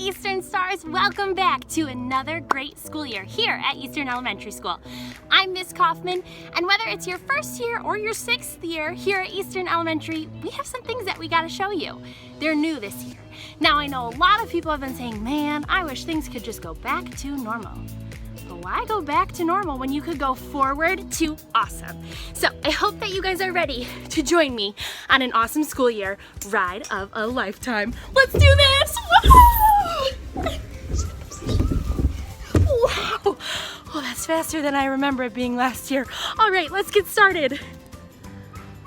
Eastern Stars, welcome back to another great school year here at Eastern Elementary School. I'm Miss Kaufman, and whether it's your first year or your sixth year here at Eastern Elementary, we have some things that we gotta show you. They're new this year. Now I know a lot of people have been saying, man, I wish things could just go back to normal. But why go back to normal when you could go forward to awesome? So I hope that you guys are ready to join me on an awesome school year ride of a lifetime. Let's do this! Woo! Wow! Oh, that's faster than I remember it being last year. All right, let's get started.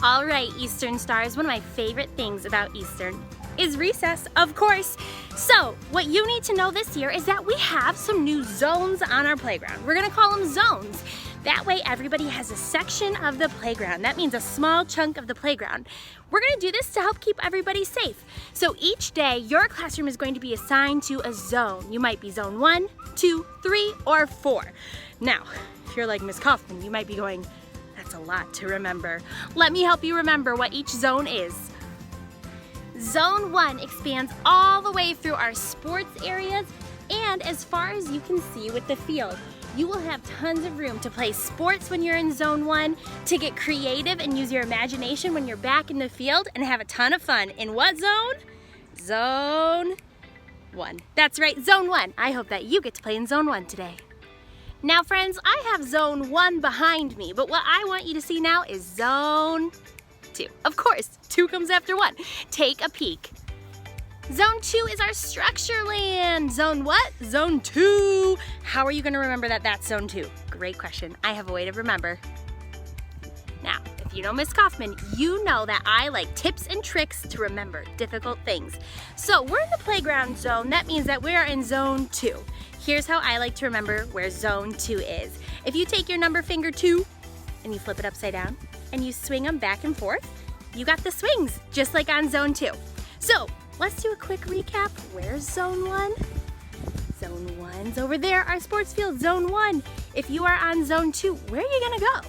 All right, Eastern Stars, one of my favorite things about Eastern is recess, of course. So what you need to know this year is that we have some new zones on our playground. We're gonna call them zones. That way everybody has a section of the playground. That means a small chunk of the playground. We're gonna do this to help keep everybody safe. So each day, your classroom is going to be assigned to a zone. You might be zone 1, 2, 3, or 4. Now, if you're like Miss Kaufman, you might be going, that's a lot to remember. Let me help you remember what each zone is. Zone 1 expands all the way through our sports areas and as far as you can see with the field. You will have tons of room to play sports when you're in Zone 1, to get creative and use your imagination when you're back in the field and have a ton of fun. In what zone? Zone 1. That's right, Zone 1. I hope that you get to play in Zone 1 today. Now friends, I have Zone 1 behind me, but what I want you to see now is Zone 2. Of course, 2 comes after 1. Take a peek. Zone 2 is our structure land. Zone what? Zone 2. How are you going to remember that that's Zone 2? Great question. I have a way to remember. Now, if you know Miss Kaufman, you know that I like tips and tricks to remember difficult things. So we're in the playground zone. That means that we are in Zone 2. Here's how I like to remember where Zone 2 is. If you take your number finger 2 and you flip it upside down and you swing them back and forth, you got the swings, just like on Zone 2. So let's do a quick recap. Where's Zone 1? Zone 1's over there, our sports field, Zone 1. If you are on Zone 2, where are you gonna go?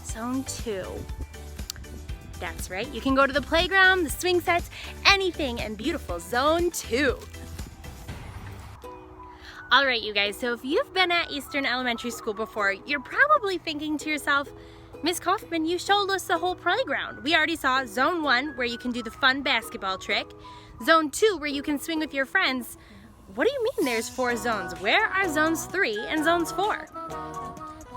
Zone 2. That's right, you can go to the playground, the swing sets, anything in beautiful Zone 2. All right, you guys, so if you've been at Eastern Elementary School before, you're probably thinking to yourself, Miss Kaufman, you showed us the whole playground. We already saw Zone 1, where you can do the fun basketball trick. Zone 2, where you can swing with your friends. What do you mean there's 4 zones? Where are Zones 3 and Zones 4?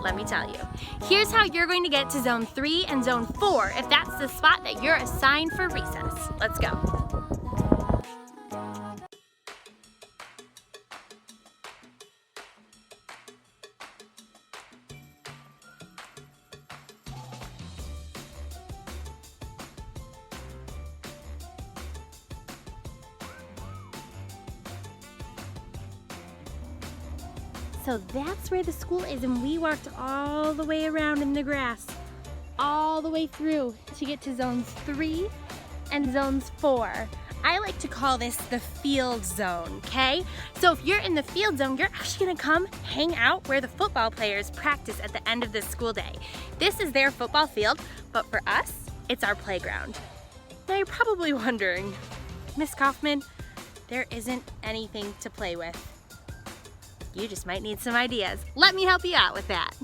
Let me tell you. Here's how you're going to get to Zone 3 and Zone 4 if that's the spot that you're assigned for recess. Let's go. So that's where the school is, and we walked all the way around in the grass, all the way through to get to Zones 3 and Zones 4. I like to call this the field zone, okay? So if you're in the field zone, you're actually gonna come hang out where the football players practice at the end of the school day. This is their football field, but for us, it's our playground. Now you're probably wondering, Miss Kaufman, there isn't anything to play with. You just might need some ideas. Let me help you out with that.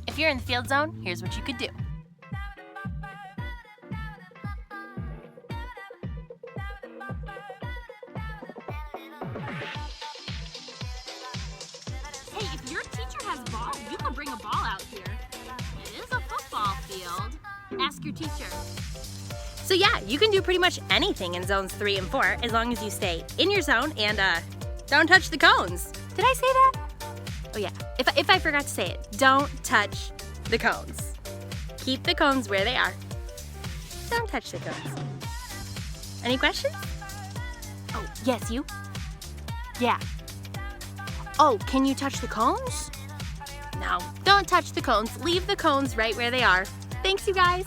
If you're in the field zone, here's what you could do. Hey, if your teacher has balls, you can bring a ball out here. It is a football field. Ask your teacher. So yeah, you can do pretty much anything in Zones 3 and 4 as long as you stay in your zone and don't touch the cones. Did I say that? Oh yeah, if I forgot to say it, don't touch the cones. Keep the cones where they are. Don't touch the cones. Any questions? Oh, yes, you? Yeah. Oh, can you touch the cones? No, don't touch the cones. Leave the cones right where they are. Thanks, you guys.